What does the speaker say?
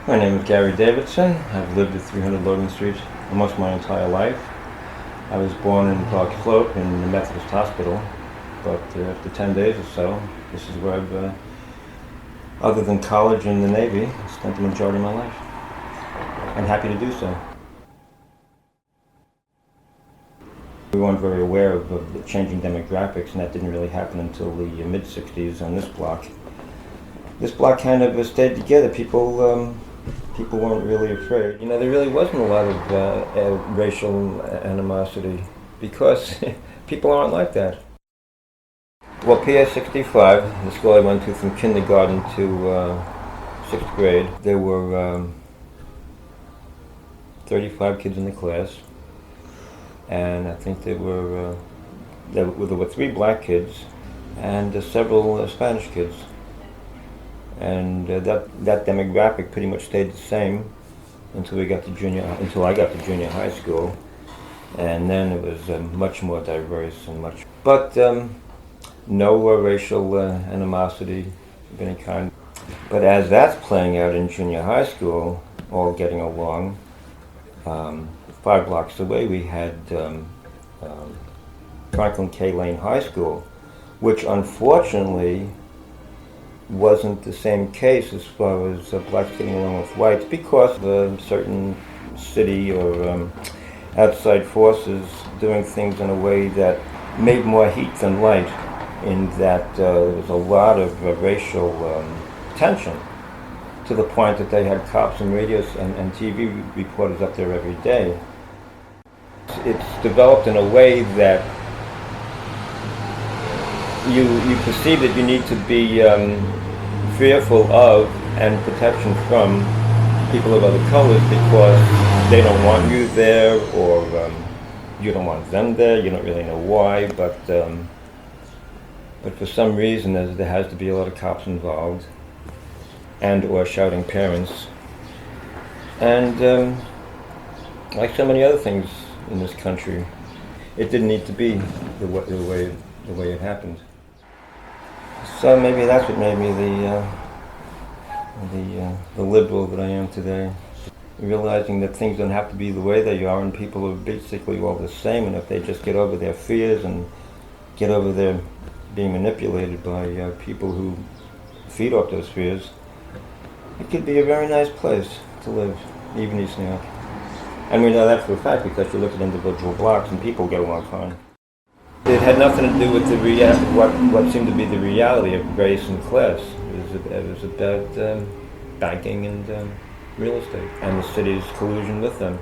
My name is Gary Davidson. I've lived at 300 Logan Street almost my entire life. I was born in Park Slope in the Methodist Hospital, but after 10 days or so, this is where I've, other than college and the Navy, spent the majority of my life. I'm happy to do so. We weren't very aware of the changing demographics, and that didn't really happen until the mid-60s on this block. This block kind of stayed together. People weren't really afraid. You know, there really wasn't a lot of racial animosity because people aren't like that. Well, PS 65, the school I went to from kindergarten to 6th grade, there were 35 kids in the class, and I think there were 3 black kids and several Spanish kids. And that demographic pretty much stayed the same until I got to junior high school, and then it was much more diverse and but no racial animosity of any kind. But as that's playing out in junior high school, all getting along, 5 blocks away we had Franklin K. Lane High School, which unfortunately wasn't the same case as far as blacks getting along with whites because of certain city or outside forces doing things in a way that made more heat than light, in that there was a lot of racial tension, to the point that they had cops and radios and TV reporters up there every day. It's developed in a way that you perceive that you need to be fearful of and protection from people of other colors because they don't want you there, or you don't want them there. You don't really know why, but for some reason there has to be a lot of cops involved, and or shouting parents, and like so many other things in this country, it didn't need to be the way it happened. So maybe that's what made me the liberal that I am today. Realizing that things don't have to be the way they are, and people are basically all the same, and if they just get over their fears and get over their being manipulated by people who feed off those fears, it could be a very nice place to live, even East New York. And we know that for a fact because you look at individual blocks and people get along fine. It had nothing to do with what seemed to be the reality of race and class. It was about banking and real estate and the city's collusion with them.